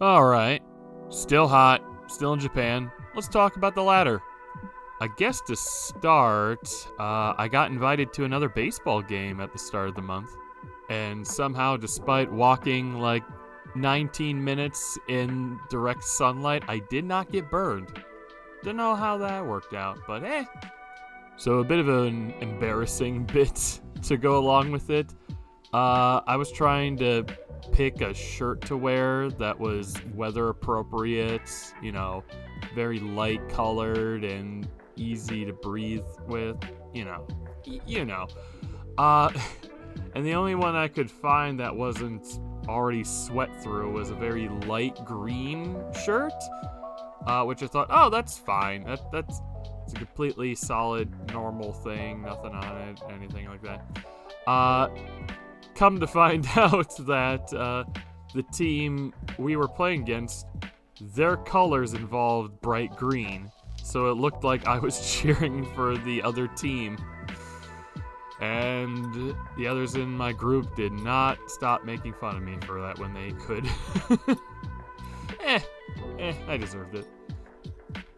Alright. Still hot. Still in Japan. Let's talk about the ladder. I guess to start, I got invited to another baseball game at the start of the month. And somehow, despite walking like 19 minutes in direct sunlight, I did not get burned. Don't know how that worked out, but eh. So a bit of an embarrassing bit to go along with it. I was trying to pick a shirt to wear that was weather appropriate, very light colored and easy to breathe with, you know. And the only one I could find that wasn't already sweat through was a very light green shirt, which I thought, oh, that's fine. That's it's a completely solid, normal thing, nothing on it, anything like that. Come to find out that the team we were playing against, their colors involved bright green, so it looked like I was cheering for the other team. And the others in my group did not stop making fun of me for that when they could. I deserved it.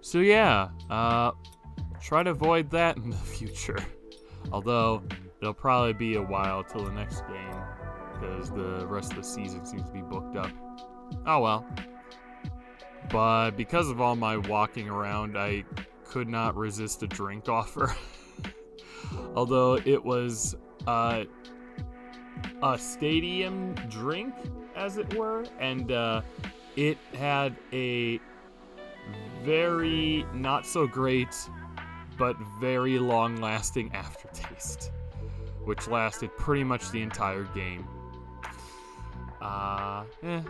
So yeah, try to avoid that in the future. Although, it'll probably be a while till the next game, because the rest of the season seems to be booked up. Oh well. But because of all my walking around, I could not resist a drink offer. Although it was a stadium drink, as it were, and it had a very not so great but very long-lasting aftertaste, which lasted pretty much the entire game. It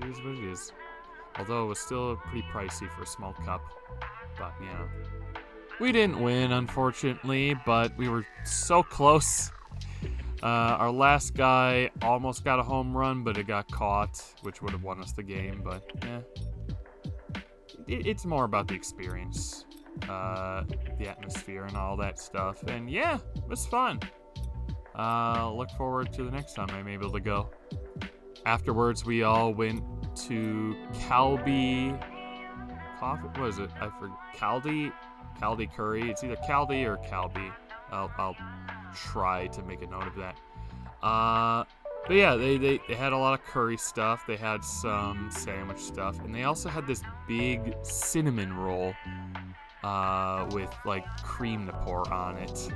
is what it is. Although it was still pretty pricey for a small cup, but yeah. We didn't win, unfortunately, but we were so close. Our last guy almost got a home run, but it got caught, which would have won us the game, but it's more about the experience, the atmosphere and all that stuff, and yeah, it was fun. Look forward to the next time I'm able to go. Afterwards, we all went to Calbee Coffee. What is it? I forget. Caldi Curry. It's either Caldi or Calbee. I'll try to make a note of that. But yeah, they had a lot of curry stuff. They had some sandwich stuff, and they also had this big cinnamon roll with like cream to pour on it.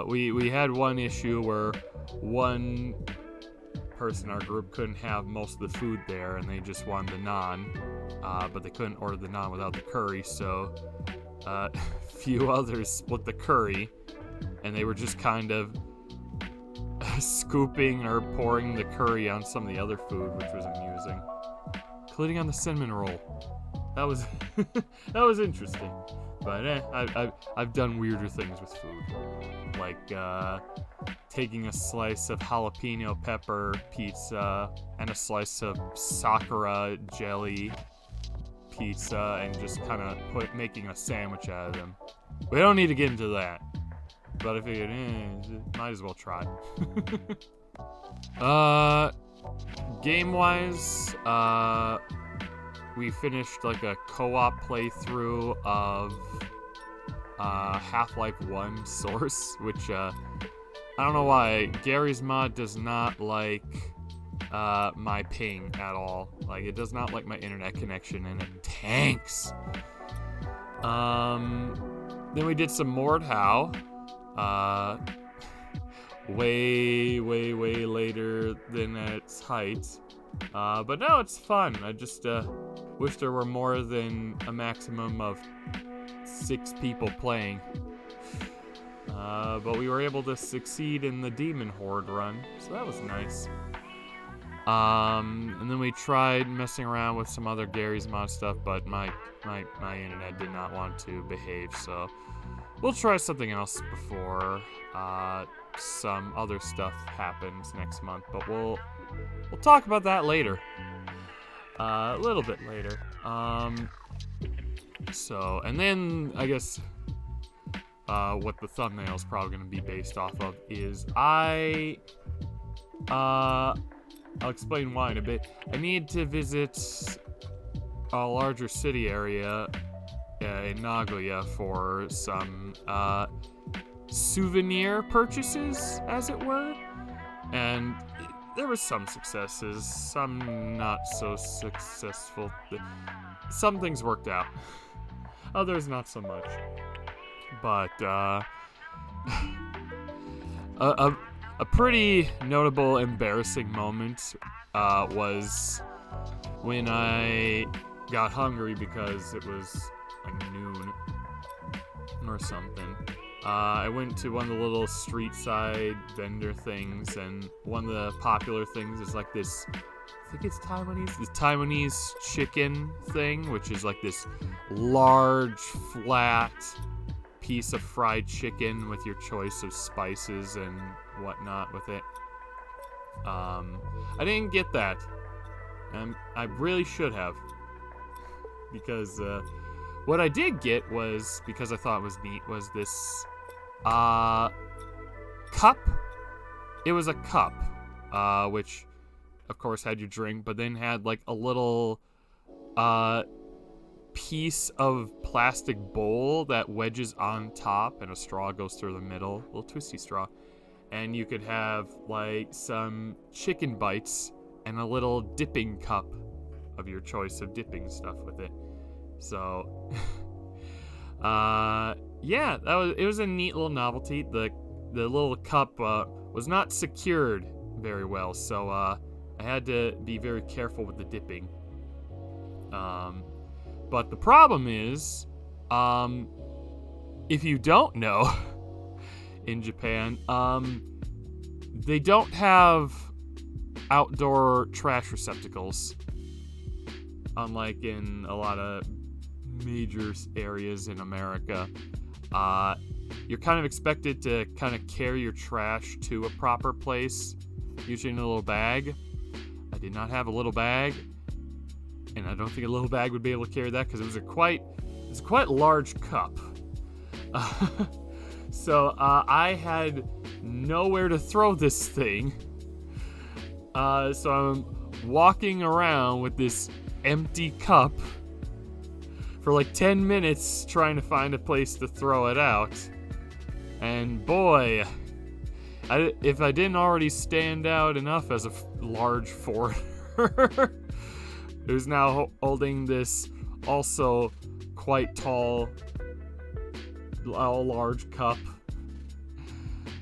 We had one issue where one person in our group couldn't have most of the food there, and they just wanted the naan, but they couldn't order the naan without the curry, so a few others split the curry, and they were just kind of scooping or pouring the curry on some of the other food, which was amusing, including on the cinnamon roll. That was that was interesting. But I've done weirder things with food, like taking a slice of jalapeno pepper pizza and a slice of sakura jelly pizza and just kind of making a sandwich out of them. We don't need to get into that, but I figured, might as well try. Game-wise, we finished like a co-op playthrough of Half-Life 1 Source, which I don't know why Gary's mod does not like my ping at all. Like, it does not like my internet connection, and it tanks. Then we did some Mordhau, way later than its height. But no, it's fun. I just wish there were more than a maximum of 6 people playing. But we were able to succeed in the Demon Horde run, so that was nice. And then we tried messing around with some other Gary's Mod stuff, but my internet did not want to behave, so we'll try something else before some other stuff happens next month, but we'll talk about that later. A little bit later. So, and then I guess what the thumbnail is probably going to be based off of is I I'll explain why in a bit. I need to visit a larger city area in Nagoya for some souvenir purchases, as it were. And there were some successes, some not so successful. Some things worked out, others not so much. But a pretty notable embarrassing moment was when I got hungry because it was like noon or something. I went to one of the little street side vendor things, and one of the popular things is like this, I think it's Taiwanese, this Taiwanese chicken thing, which is like this large, flat piece of fried chicken with your choice of spices and whatnot with it. I didn't get that. I really should have. Because what I did get was, because I thought it was neat, was this cup. It was a cup, which of course had your drink, but then had like a little piece of plastic bowl that wedges on top, and a straw goes through the middle, a little twisty straw. And you could have like some chicken bites and a little dipping cup of your choice of dipping stuff with it. So yeah, it was a neat little novelty. The little cup was not secured very well, so I had to be very careful with the dipping. But the problem is, if you don't know, in Japan, they don't have outdoor trash receptacles, unlike in a lot of major areas in America. You're kind of expected to kind of carry your trash to a proper place, usually in a little bag. I did not have a little bag, and I don't think a little bag would be able to carry that because it was a quite large cup. So I had nowhere to throw this thing. So I'm walking around with this empty cup for like 10 minutes trying to find a place to throw it out. And boy, if I didn't already stand out enough as a large foreigner, who's now holding this also quite tall, large cup.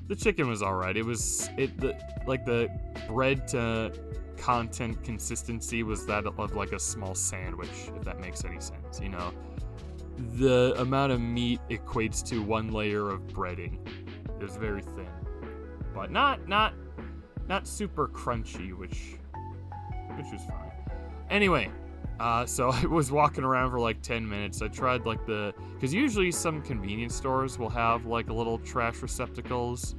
The chicken was alright. The bread to content consistency was that of like a small sandwich, if that makes any sense. You know, the amount of meat equates to one layer of breading. It was very thin, but not super crunchy, which was fine. Anyway, so I was walking around for like 10 minutes. I tried like because usually some convenience stores will have like a little trash receptacles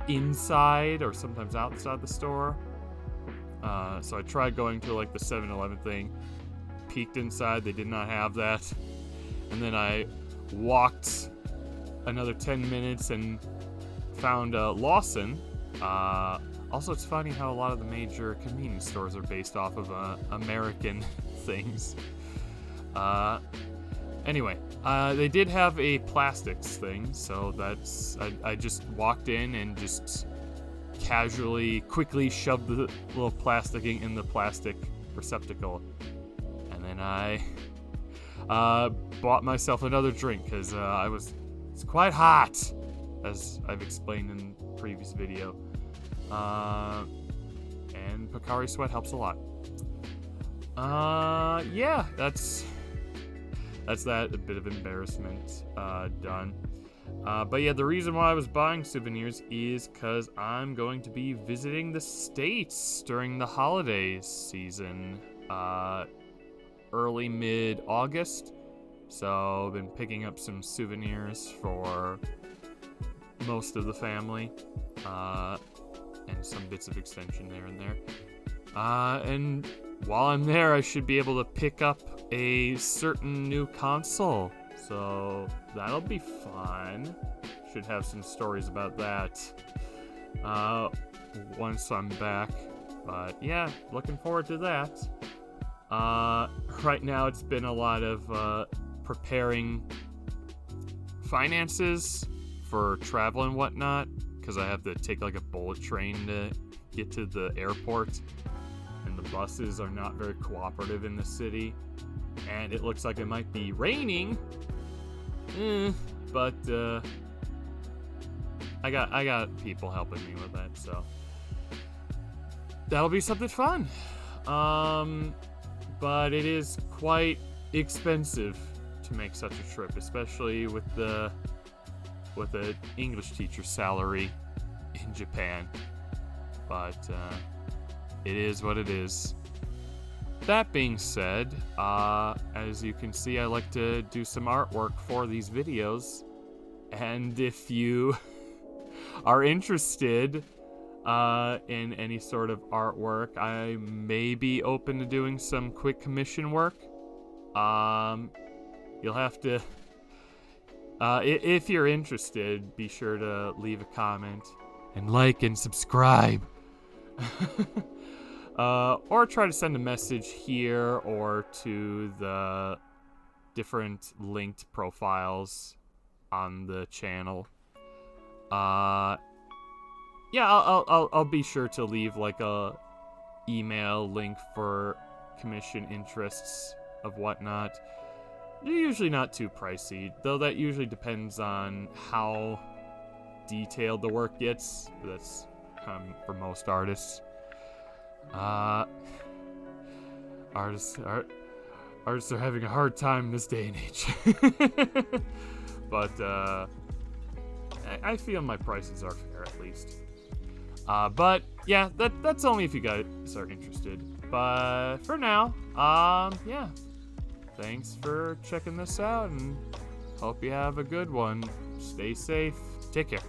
inside or sometimes outside the store. So I tried going to like the 7-Eleven thing, peeked inside, they did not have that. And then I walked another 10 minutes and found Lawson. Also, it's funny how a lot of the major convenience stores are based off of American things. Anyway, they did have a plastics thing, so I just walked in and just casually, quickly shoved the little plastic in the plastic receptacle. And then I bought myself another drink because it's quite hot, as I've explained in the previous video. And Pocari Sweat helps a lot. Yeah, that's that. A bit of embarrassment done. But yeah, the reason why I was buying souvenirs is because I'm going to be visiting the States during the holidays season, early mid-August. So I've been picking up some souvenirs for most of the family, and some bits of extension there and there. And while I'm there, I should be able to pick up a certain new console. So that'll be fun. Should have some stories about that once I'm back But yeah, looking forward to that. Right now it's been a lot of preparing finances for travel and whatnot, because I have to take like a bullet train to get to the airport, and the buses are not very cooperative in the city, and it looks like it might be raining. But I got people helping me with that, so that'll be something fun. But it is quite expensive to make such a trip, especially with the English teacher salary in Japan. But it is what it is. That being said, as you can see, I like to do some artwork for these videos, and if you are interested in any sort of artwork, I may be open to doing some quick commission work. You'll have to, if you're interested, be sure to leave a comment and like and subscribe. Or try to send a message here or to the different linked profiles on the channel. Yeah, I'll be sure to leave like a email link for commission interests of whatnot. They're usually not too pricey, though that usually depends on how detailed the work gets. That's for most artists. Artists are having a hard time in this day and age. But I feel my prices are fair at least. But yeah, that's only if you guys are interested. But for now, yeah. Thanks for checking this out, and hope you have a good one. Stay safe. Take care.